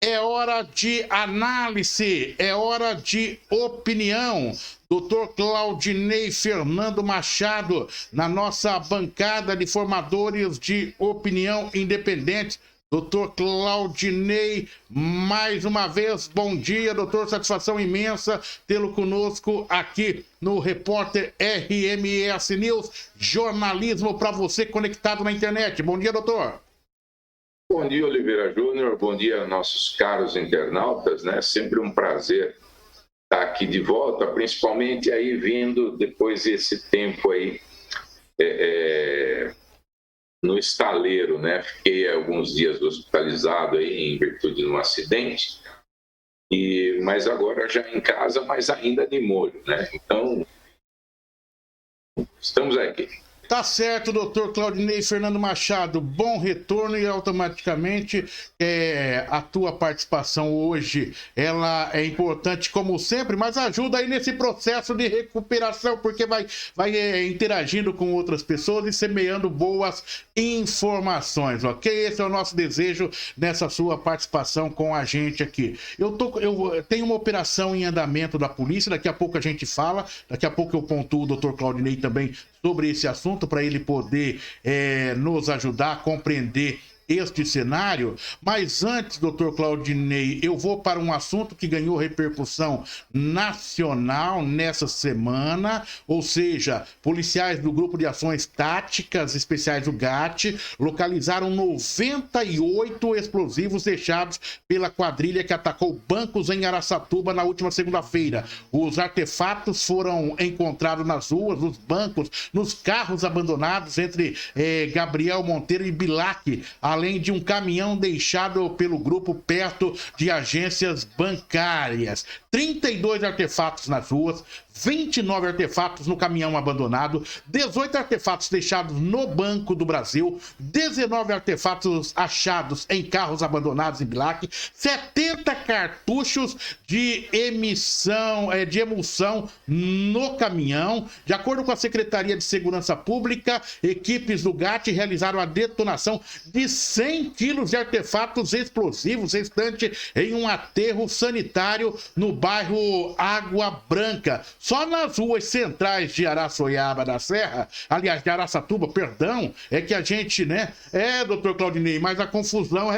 é hora de análise, é hora de opinião. Dr. Claudinei Fernando Machado, na nossa bancada de formadores de opinião independente. Doutor Claudinei, mais uma vez, bom dia, doutor, satisfação imensa tê-lo conosco aqui no Repórter RMS News, jornalismo para você conectado na internet. Bom dia, doutor. Bom dia, Oliveira Júnior, bom dia, nossos caros internautas, né? Sempre um prazer estar aqui de volta, principalmente aí vindo depois desse tempo aí no estaleiro, né? Fiquei alguns dias hospitalizado aí em virtude de um acidente, mas agora já em casa, mas ainda de molho, né? Então, estamos aqui. Tá certo, doutor Claudinei Fernando Machado, bom retorno e automaticamente a tua participação hoje, ela é importante como sempre, mas ajuda aí nesse processo de recuperação, porque vai interagindo com outras pessoas e semeando boas informações, ok? Esse é o nosso desejo nessa sua participação com a gente aqui. Eu tenho uma operação em andamento da polícia, daqui a pouco a gente fala, daqui a pouco eu pontuo o doutor Claudinei também sobre esse assunto, para ele poder nos ajudar a compreender este cenário. Mas antes, doutor Claudinei, eu vou para um assunto que ganhou repercussão nacional nessa semana, ou seja, policiais do Grupo de Ações Táticas Especiais do GAT localizaram 98 explosivos deixados pela quadrilha que atacou bancos em Araçatuba na última segunda-feira. Os artefatos foram encontrados nas ruas, nos bancos, nos carros abandonados entre Gabriel Monteiro e Bilac, além de um caminhão deixado pelo grupo perto de agências bancárias. 32 artefatos nas ruas, 29 artefatos no caminhão abandonado, 18 artefatos deixados no Banco do Brasil, 19 artefatos achados em carros abandonados em Bilac, 70 cartuchos de emulsão no caminhão. De acordo com a Secretaria de Segurança Pública, equipes do GAT realizaram a detonação de 100 quilos de artefatos explosivos restantes em um aterro sanitário no bairro Água Branca. Só nas ruas centrais de Araçoiaba da Serra, aliás, de Araçatuba, perdão, é que a gente, né? Doutor Claudinei, mas a confusão,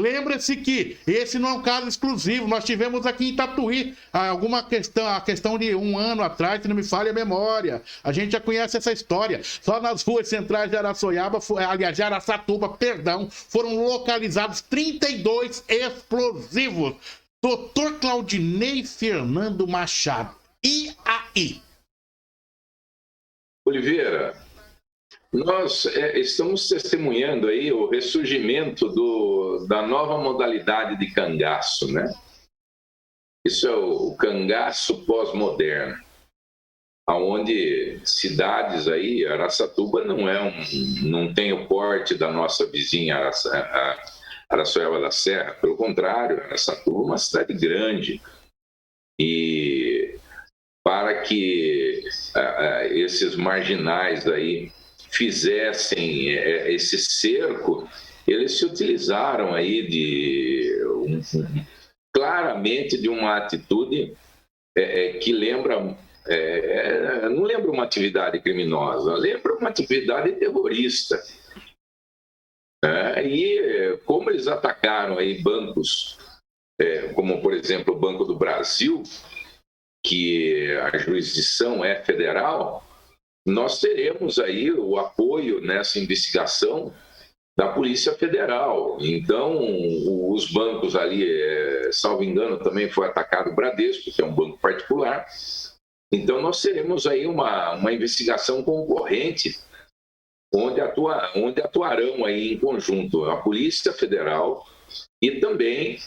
lembra-se que esse não é um caso exclusivo. Nós tivemos aqui em Tatuí a questão de um ano atrás, se não me falha a memória. A gente já conhece essa história. Só nas ruas centrais de Araçoiaba, aliás, de Araçatuba, perdão, foram localizados 32 explosivos. Doutor Claudinei Fernando Machado, e aí? Oliveira, nós estamos testemunhando aí o ressurgimento da nova modalidade de cangaço, né? Isso é o cangaço pós-moderno, onde cidades aí, Araçatuba não tem o porte da nossa vizinha Araçoiaba da Serra, pelo contrário, Araçatuba é uma cidade grande. E para que esses marginais aí fizessem esse cerco, eles se utilizaram aí claramente de uma atitude que lembra, não lembra uma atividade criminosa, lembra uma atividade terrorista. E como eles atacaram aí bancos, como por exemplo o Banco do Brasil, que a jurisdição é federal, nós teremos aí o apoio nessa investigação da Polícia Federal. Então, os bancos ali, salvo engano, também foi atacado o Bradesco, que é um banco particular. Então, nós teremos aí uma investigação concorrente, onde atuarão aí em conjunto a Polícia Federal e também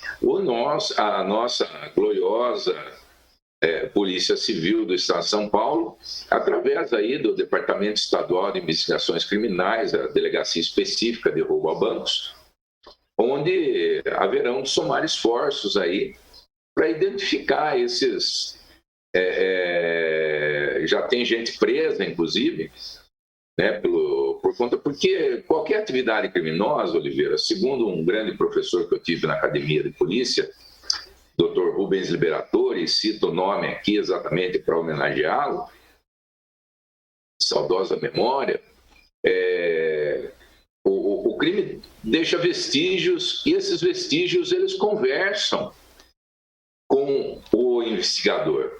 a nossa gloriosa Polícia Civil do Estado de São Paulo, através aí do Departamento Estadual de Investigações Criminais, a Delegacia Específica de Roubo a Bancos, onde haverão de somar esforços aí para identificar esses... já tem gente presa, inclusive, né, por Porque qualquer atividade criminosa, Oliveira, segundo um grande professor que eu tive na academia de polícia, Dr. Rubens Liberatore, cito o nome aqui exatamente para homenageá-lo, saudosa memória, o crime deixa vestígios e esses vestígios eles conversam com o investigador.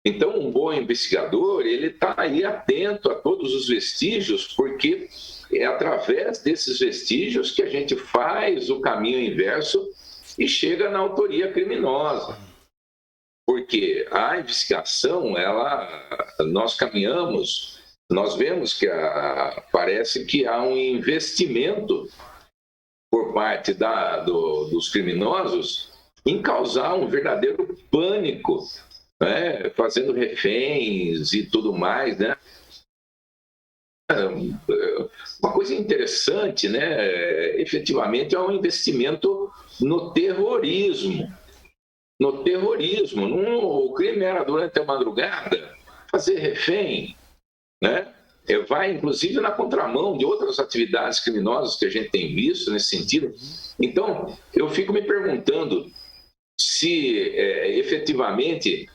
Então, um bom investigador, ele está aí atento a todos os vestígios, porque é através desses vestígios que a gente faz o caminho inverso e chega na autoria criminosa. Porque a investigação, nós caminhamos, nós vemos que parece que há um investimento por parte dos criminosos em causar um verdadeiro pânico, né? Fazendo reféns e tudo mais, né? Uma coisa interessante, né? Efetivamente é um investimento no terrorismo. No terrorismo. O crime era durante a madrugada, fazer refém, né? Vai, inclusive, na contramão de outras atividades criminosas que a gente tem visto nesse sentido. Então, eu fico me perguntando se efetivamente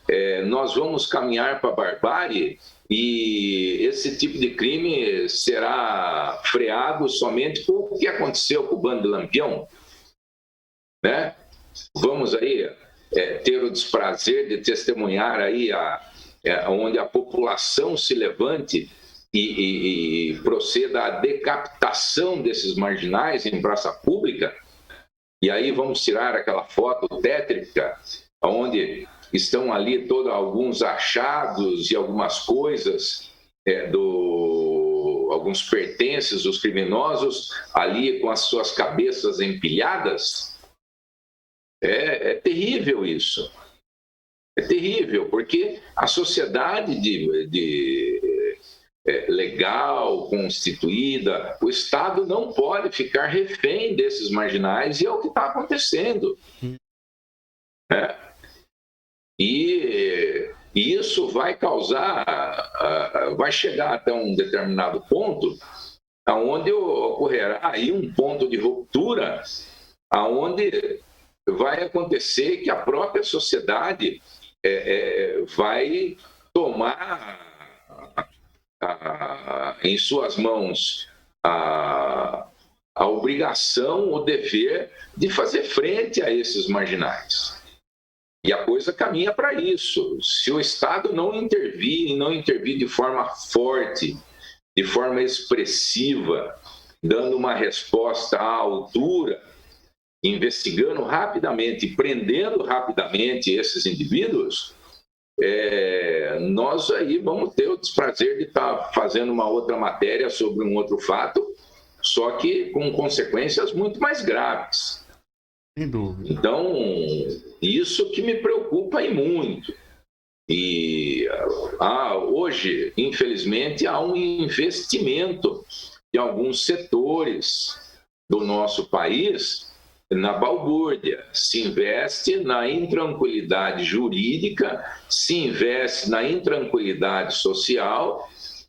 nós vamos caminhar para a barbárie e esse tipo de crime será freado somente por o que aconteceu com o bando de Lampião, né? Vamos aí ter o desprazer de testemunhar aí onde a população se levante e proceda à decapitação desses marginais em praça pública. E aí vamos tirar aquela foto tétrica, onde estão ali alguns achados e algumas coisas, alguns pertences dos criminosos ali com as suas cabeças empilhadas. É terrível isso. É terrível, porque a sociedade legal, constituída, o Estado não pode ficar refém desses marginais, e é o que está acontecendo. E isso vai causar, vai chegar até um determinado ponto, onde ocorrerá aí um ponto de ruptura, onde vai acontecer que a própria sociedade vai tomar em suas mãos a obrigação, o dever de fazer frente a esses marginais. E a coisa caminha para isso. Se o Estado não intervir, e não intervir de forma forte, de forma expressiva, dando uma resposta à altura, investigando rapidamente, prendendo rapidamente esses indivíduos, nós aí vamos ter o desprazer de estar fazendo uma outra matéria sobre um outro fato, só que com consequências muito mais graves. Sem dúvida. Então, isso que me preocupa e muito. E hoje, infelizmente, há um investimento de alguns setores do nosso país na balbúrdia. Se investe na intranquilidade jurídica, se investe na intranquilidade social,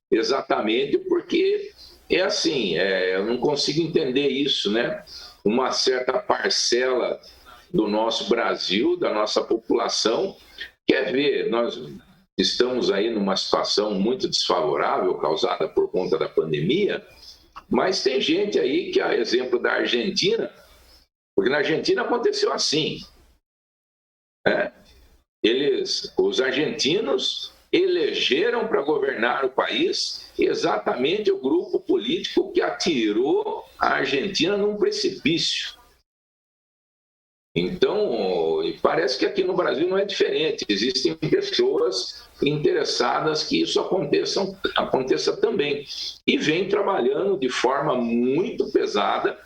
exatamente porque assim, eu não consigo entender isso, né? Uma certa parcela do nosso Brasil, da nossa população, quer ver, nós estamos aí numa situação muito desfavorável causada por conta da pandemia, mas tem gente aí que, a exemplo da Argentina, porque na Argentina aconteceu assim, os argentinos elegeram para governar o país exatamente o grupo político que atirou a Argentina num precipício. Então, parece que aqui no Brasil não é diferente. Existem pessoas interessadas que isso aconteça também. E vem trabalhando de forma muito pesada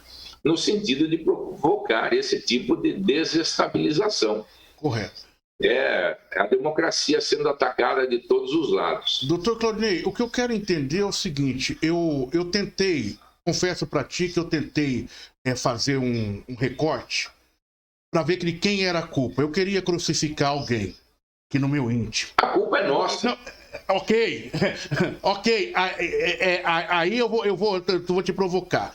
no sentido de provocar esse tipo de desestabilização. Correto. A democracia sendo atacada de todos os lados. Doutor Claudinei, o que eu quero entender é o seguinte, eu tentei, confesso para ti que eu tentei fazer um recorte para ver de quem era a culpa. Eu queria crucificar alguém, que no meu íntimo. A culpa é nossa. Ok, ok, aí eu vou te provocar.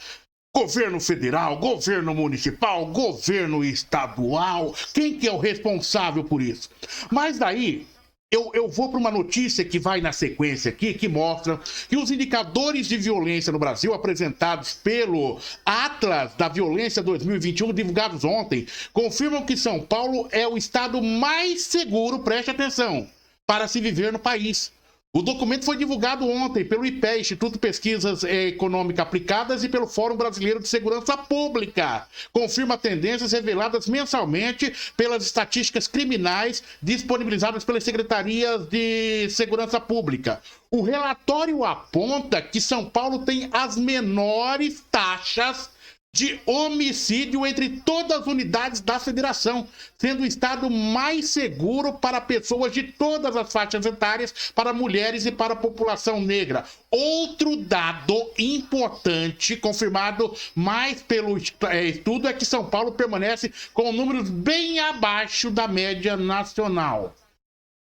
Governo federal, governo municipal, governo estadual, quem que é o responsável por isso? Mas daí, eu vou para uma notícia que vai na sequência aqui, que mostra que os indicadores de violência no Brasil apresentados pelo Atlas da Violência 2021, divulgados ontem, confirmam que São Paulo é o estado mais seguro, preste atenção, para se viver no país. O documento foi divulgado ontem pelo IPEA, Instituto de Pesquisas Econômicas Aplicadas, e pelo Fórum Brasileiro de Segurança Pública. Confirma tendências reveladas mensalmente pelas estatísticas criminais disponibilizadas pelas secretarias de Segurança Pública. O relatório aponta que São Paulo tem as menores taxas de homicídio entre todas as unidades da federação, sendo o estado mais seguro para pessoas de todas as faixas etárias, para mulheres e para a população negra. Outro dado importante, confirmado mais pelo estudo, é que São Paulo permanece com números bem abaixo da média nacional.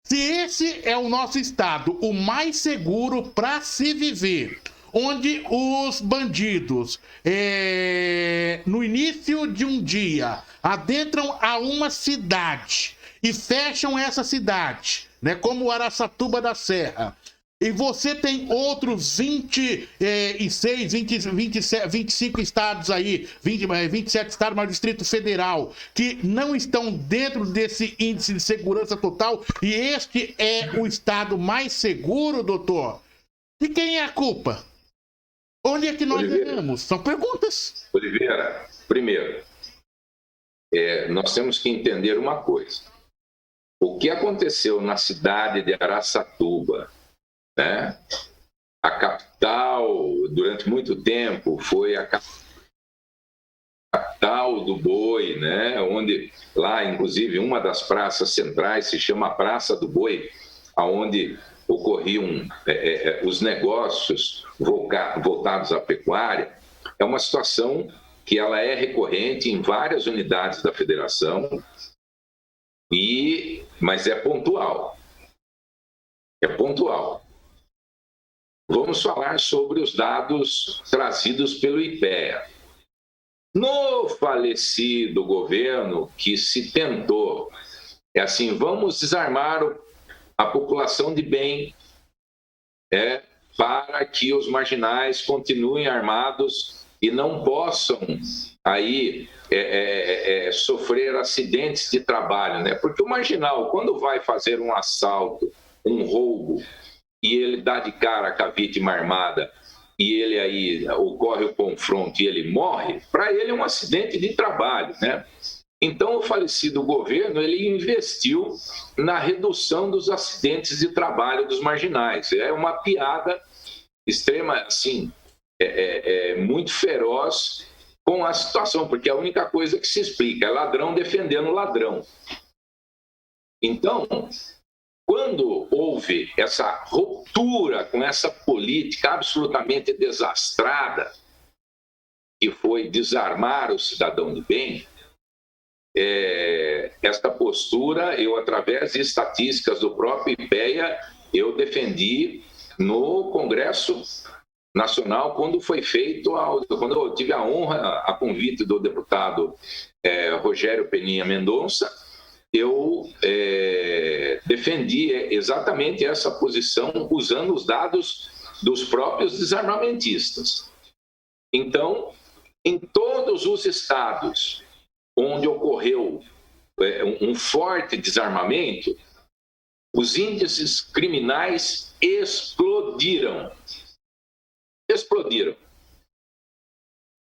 Se esse é o nosso estado, o mais seguro para se viver, onde os bandidos, no início de um dia, adentram a uma cidade e fecham essa cidade, né, como Araçatuba da Serra, e você tem outros 25 estados aí, 27 estados, mais o Distrito Federal, que não estão dentro desse índice de segurança total, e este é o estado mais seguro, doutor. De quem é a culpa? Onde é que nós erramos? São perguntas. Oliveira, primeiro, nós temos que entender uma coisa. O que aconteceu na cidade de Araçatuba, né? A capital, durante muito tempo, foi a capital do boi, né? Onde lá, inclusive, uma das praças centrais se chama Praça do Boi, aonde ocorriam os negócios voltados à pecuária. É uma situação que ela é recorrente em várias unidades da federação, mas é pontual. É pontual. Vamos falar sobre os dados trazidos pelo IPEA. No falecido governo que se tentou, vamos desarmar a população de bem, para que os marginais continuem armados e não possam aí sofrer acidentes de trabalho, né? Porque o marginal, quando vai fazer um assalto, um roubo, e ele dá de cara com a vítima armada, e ele aí ocorre o confronto e ele morre, para ele é um acidente de trabalho, né? Então, o falecido governo, ele investiu na redução dos acidentes de trabalho dos marginais. É uma piada extrema, assim, muito feroz com a situação, porque a única coisa que se explica é ladrão defendendo ladrão. Então, quando houve essa ruptura com essa política absolutamente desastrada, que foi desarmar o cidadão de bem, esta postura, eu, através de estatísticas do próprio IPEA, eu defendi no Congresso Nacional, quando foi feito, quando eu tive a honra, a convite do deputado Rogério Peninha Mendonça, eu defendi exatamente essa posição usando os dados dos próprios desarmamentistas. Então, em todos os estados onde ocorreu um forte desarmamento, os índices criminais explodiram. Explodiram.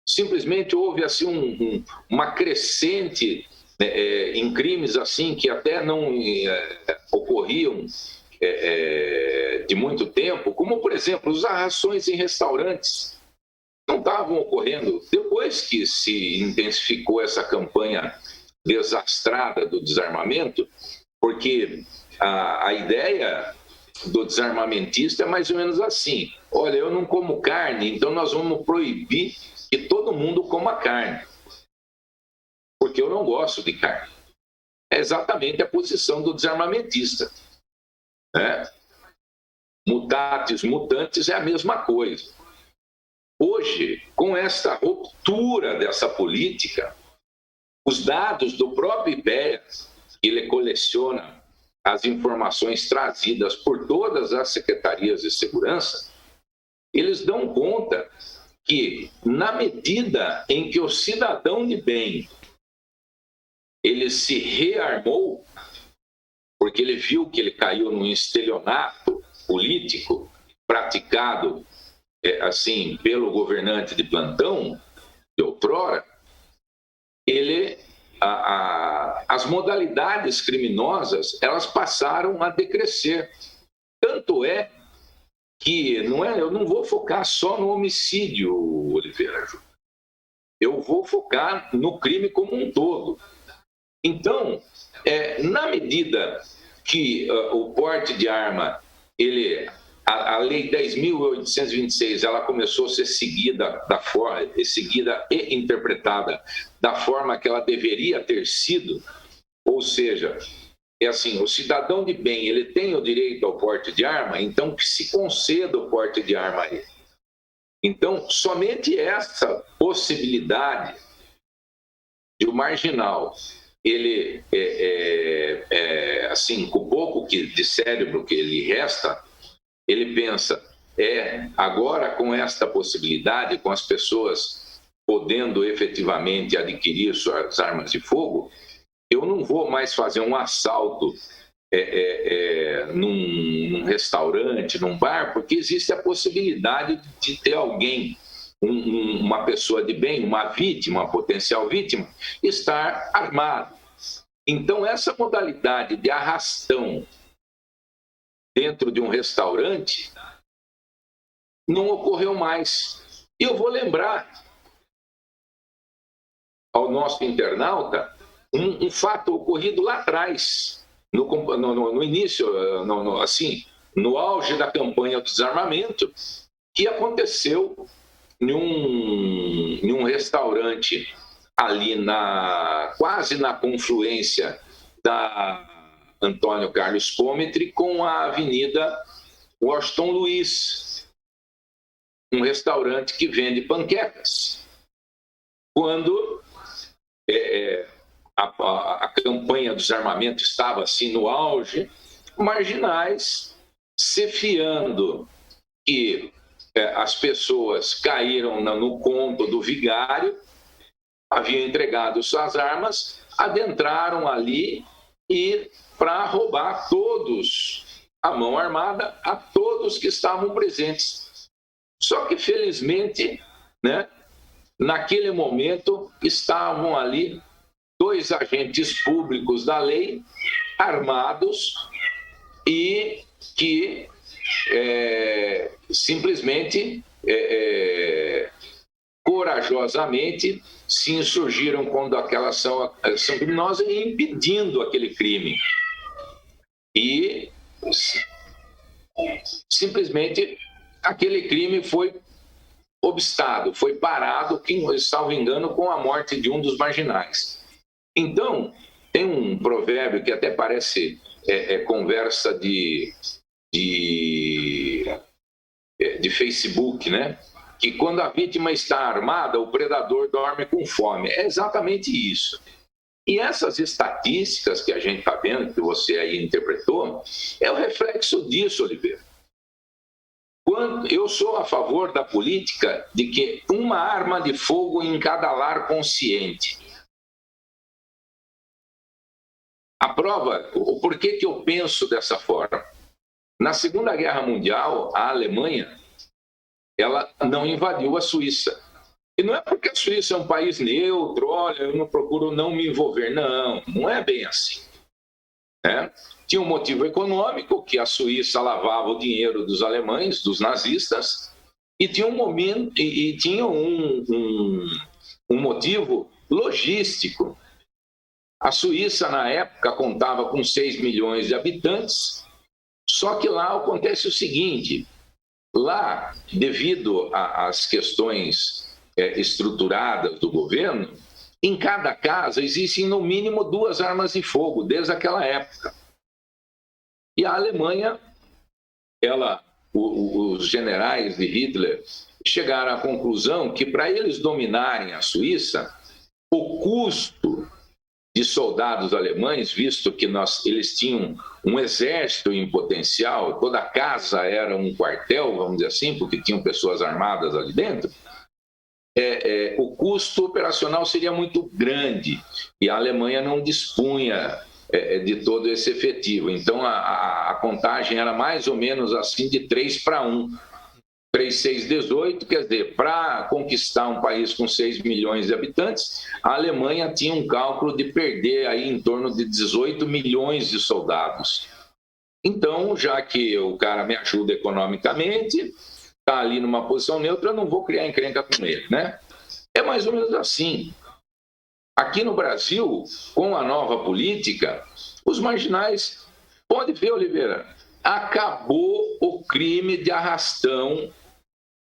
Simplesmente houve assim uma crescente em crimes assim que até não ocorriam de muito tempo, como, por exemplo, as arrações em restaurantes. Não estavam ocorrendo. Depois que se intensificou essa campanha desastrada do desarmamento, porque a ideia do desarmamentista é mais ou menos assim: olha, eu não como carne, então nós vamos proibir que todo mundo coma carne, porque eu não gosto de carne. É exatamente a posição do desarmamentista, né? mutatis mutantes, é a mesma coisa. Hoje, com essa ruptura dessa política, os dados do próprio IBEA, ele coleciona as informações trazidas por todas as secretarias de segurança, eles dão conta que, na medida em que o cidadão de bem ele se rearmou, porque ele viu que ele caiu num estelionato político praticado assim pelo governante de plantão de outrora, as modalidades criminosas elas passaram a decrescer. Tanto é que eu não vou focar só no homicídio, Oliveira. Eu vou focar no crime como um todo. Então, na medida que o porte de arma, a Lei 10.826, ela começou a ser seguida e interpretada da forma que ela deveria ter sido, ou seja, assim, o cidadão de bem, ele tem o direito ao porte de arma, então que se conceda o porte de arma a ele. Então, somente essa possibilidade de o marginal, ele, assim, com o pouco de cérebro que lhe resta, ele pensa, agora com esta possibilidade, com as pessoas podendo efetivamente adquirir suas armas de fogo, eu não vou mais fazer um assalto num restaurante, num bar, porque existe a possibilidade de ter alguém, uma pessoa de bem, uma vítima, uma potencial vítima, estar armado. Então, essa modalidade de arrastão dentro de um restaurante não ocorreu mais. E eu vou lembrar ao nosso internauta um fato ocorrido lá atrás, no início, no auge da campanha do desarmamento, que aconteceu em um restaurante ali quase na confluência da Antônio Carlos Pômetre com a Avenida Washington Luiz, um restaurante que vende panquecas. Quando a campanha do desarmamento estava assim no auge, marginais se fiando que as pessoas caíram no conto do vigário, haviam entregado suas armas, adentraram ali e para roubar todos, a mão armada, a todos que estavam presentes. Só que, felizmente, naquele momento, estavam ali 2 agentes públicos da lei, armados, e que simplesmente, corajosamente, se insurgiram contra aquela ação criminosa e impedindo aquele crime. E simplesmente aquele crime foi obstado, foi parado, salvo engano, com a morte de um dos marginais. Então, tem um provérbio que até parece conversa de Facebook, né? Que quando a vítima está armada, o predador dorme com fome. É exatamente isso. E essas estatísticas que a gente está vendo, que você aí interpretou, é o reflexo disso, Oliveira. Eu sou a favor da política de que uma arma de fogo em cada lar consciente. A prova, o porquê que eu penso dessa forma? Na Segunda Guerra Mundial, a Alemanha, ela não invadiu a Suíça. E não é porque a Suíça é um país neutro, olha, eu não procuro não me envolver. Não é bem assim. Tinha um motivo econômico, que a Suíça lavava o dinheiro dos alemães, dos nazistas, e tinha um motivo logístico. A Suíça, na época, contava com 6 milhões de habitantes, só que lá acontece o seguinte, lá, devido às questões estruturadas do governo, em cada casa existem no mínimo 2 armas de fogo, desde aquela época. E a Alemanha, ela os generais de Hitler chegaram à conclusão que, para eles dominarem a Suíça, o custo de soldados alemães, visto que eles tinham um exército em potencial, toda casa era um quartel, vamos dizer assim, porque tinham pessoas armadas ali dentro, o custo operacional seria muito grande e a Alemanha não dispunha de todo esse efetivo. Então, a contagem era mais ou menos assim de 3-1. 3, 6, 18, quer dizer, para conquistar um país com 6 milhões de habitantes, a Alemanha tinha um cálculo de perder aí em torno de 18 milhões de soldados. Então, já que o cara me ajuda economicamente, está ali numa posição neutra, eu não vou criar encrenca com ele, né? É mais ou menos assim. Aqui no Brasil, com a nova política, os marginais, pode ver, Oliveira, acabou o crime de arrastão.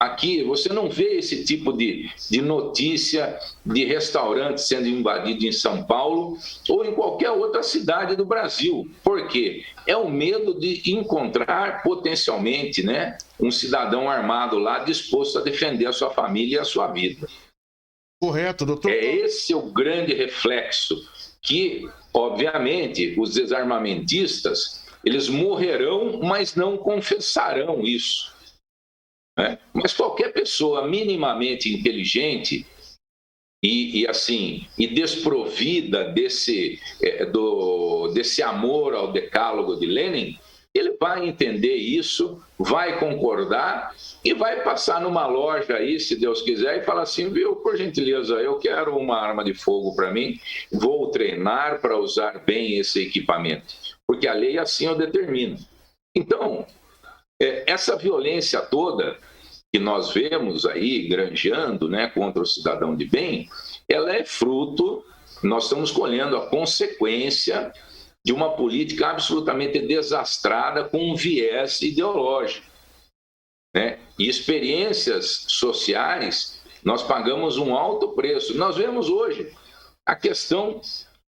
Aqui você não vê esse tipo de notícia de restaurante sendo invadido em São Paulo ou em qualquer outra cidade do Brasil. Por quê? É o medo de encontrar potencialmente, né, um cidadão armado lá disposto a defender a sua família e a sua vida. Correto, doutor. Esse é o grande reflexo que, obviamente, os desarmamentistas, eles morrerão, mas não confessarão isso. Né? Mas qualquer pessoa minimamente inteligente e desprovida desse amor ao decálogo de Lenin, ele vai entender isso, vai concordar e vai passar numa loja aí, se Deus quiser, e falar assim, viu, por gentileza, eu quero uma arma de fogo para mim, vou treinar para usar bem esse equipamento, porque a lei assim o determina. Então, essa violência toda que nós vemos aí granjeando, né, contra o cidadão de bem, ela é fruto, nós estamos colhendo a consequência de uma política absolutamente desastrada com um viés ideológico, né? E experiências sociais, nós pagamos um alto preço. Nós vemos hoje a questão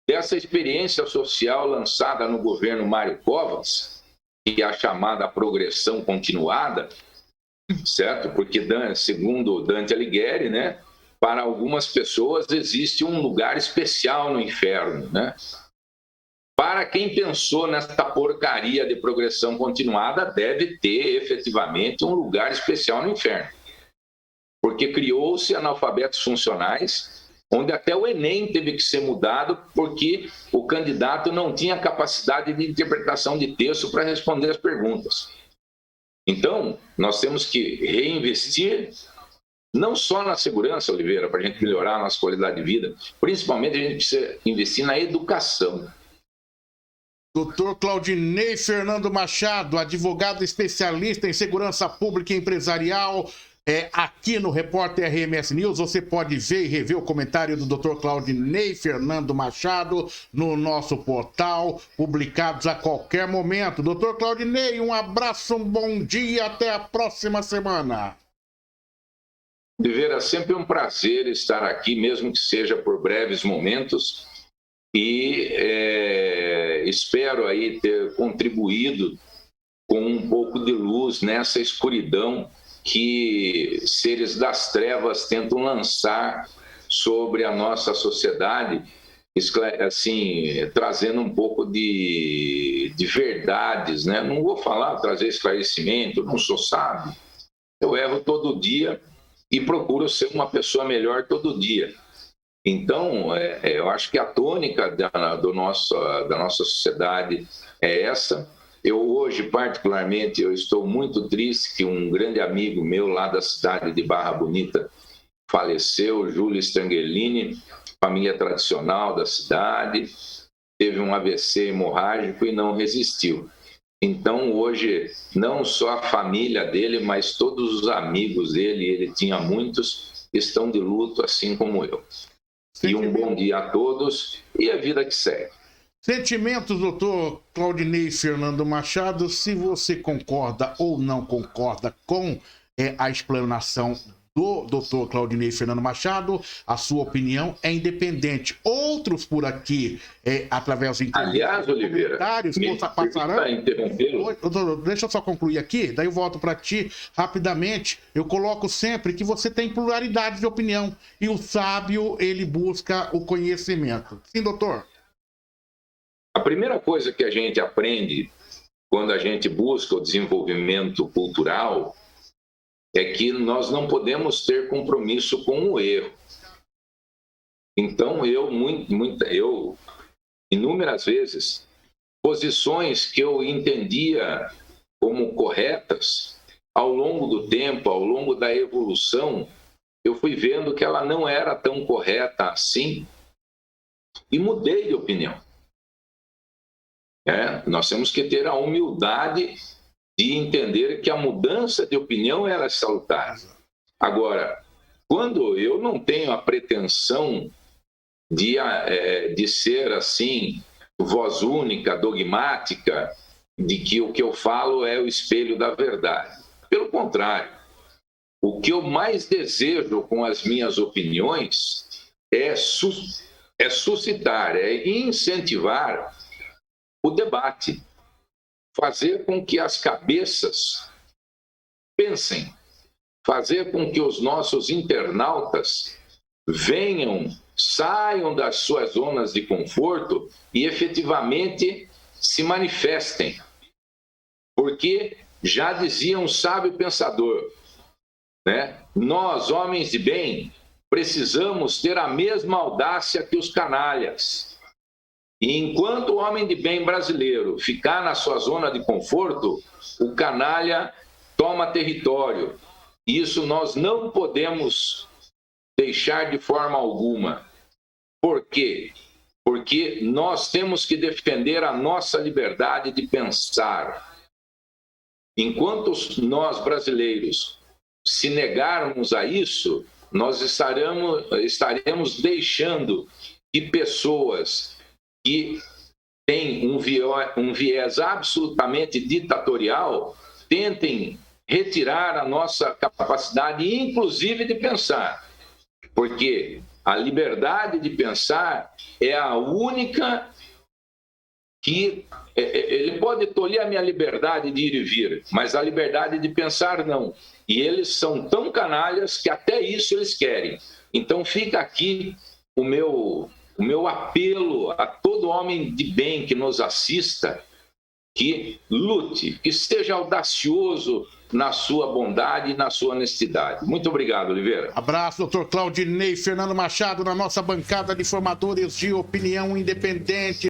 dessa experiência social lançada no governo Mário Covas, que é a chamada progressão continuada, certo? Porque, segundo Dante Alighieri, né, para algumas pessoas existe um lugar especial no inferno, né? Para quem pensou nesta porcaria de progressão continuada, deve ter efetivamente um lugar especial no inferno. Porque criou-se analfabetos funcionais, onde até o Enem teve que ser mudado porque o candidato não tinha capacidade de interpretação de texto para responder as perguntas. Então, nós temos que reinvestir não só na segurança, Oliveira, para a gente melhorar a nossa qualidade de vida, principalmente a gente precisa investir na educação. Doutor Claudinei Fernando Machado, advogado especialista em segurança pública e empresarial, aqui no Repórter RMS News. Você pode ver e rever o comentário do Dr. Claudinei Fernando Machado no nosso portal, publicados a qualquer momento. Dr. Claudinei, um abraço, um bom dia, até a próxima semana. Oliveira, sempre um prazer estar aqui, mesmo que seja por breves momentos, e espero aí ter contribuído com um pouco de luz nessa escuridão que seres das trevas tentam lançar sobre a nossa sociedade, assim, trazendo um pouco de verdades, né? Não vou trazer esclarecimento, não sou sábio, eu erro todo dia e procuro ser uma pessoa melhor todo dia. Então, eu acho que a tônica da nossa sociedade é essa. Eu hoje, particularmente, eu estou muito triste que um grande amigo meu lá da cidade de Barra Bonita faleceu, Júlio Strangelini, família tradicional da cidade, teve um AVC hemorrágico e não resistiu. Então, hoje, não só a família dele, mas todos os amigos dele, ele tinha muitos, estão de luto, assim como eu. E um bom dia a todos e a vida que segue. Sentimentos, doutor Claudinei Fernando Machado, se você concorda ou não concorda com a explanação do Dr. Claudinei Fernando Machado, a sua opinião é independente. Outros por aqui, através de aliás, Oliveira, deixa eu só concluir aqui, daí eu volto para ti rapidamente. Eu coloco sempre que você tem pluralidade de opinião e o sábio, ele busca o conhecimento. Sim, doutor? A primeira coisa que a gente aprende quando a gente busca o desenvolvimento cultural é que nós não podemos ter compromisso com o erro. Então, eu inúmeras vezes, posições que eu entendia como corretas, ao longo do tempo, ao longo da evolução, eu fui vendo que ela não era tão correta assim e mudei de opinião. Nós temos que ter a humildade de entender que a mudança de opinião era salutar. Agora, quando eu não tenho a pretensão de ser assim, voz única, dogmática, de que o que eu falo é o espelho da verdade. Pelo contrário, o que eu mais desejo com as minhas opiniões é suscitar, é incentivar o debate, fazer com que as cabeças pensem, fazer com que os nossos internautas saiam das suas zonas de conforto e efetivamente se manifestem. Porque já dizia um sábio pensador, nós, homens de bem, precisamos ter a mesma audácia que os canalhas. E enquanto o homem de bem brasileiro ficar na sua zona de conforto, o canalha toma território. Isso nós não podemos deixar de forma alguma. Por quê? Porque nós temos que defender a nossa liberdade de pensar. Enquanto nós, brasileiros, se negarmos a isso, nós estaremos deixando que pessoas que têm um viés absolutamente ditatorial tentem retirar a nossa capacidade, inclusive de pensar. Porque a liberdade de pensar é a única que... Ele pode tolher a minha liberdade de ir e vir, mas a liberdade de pensar não. E eles são tão canalhas que até isso eles querem. Então fica aqui o meu apelo a todo homem de bem que nos assista, que lute, que seja audacioso na sua bondade e na sua honestidade. Muito obrigado, Oliveira. Abraço, doutor Claudinei Fernando Machado, na nossa bancada de formadores de opinião independente.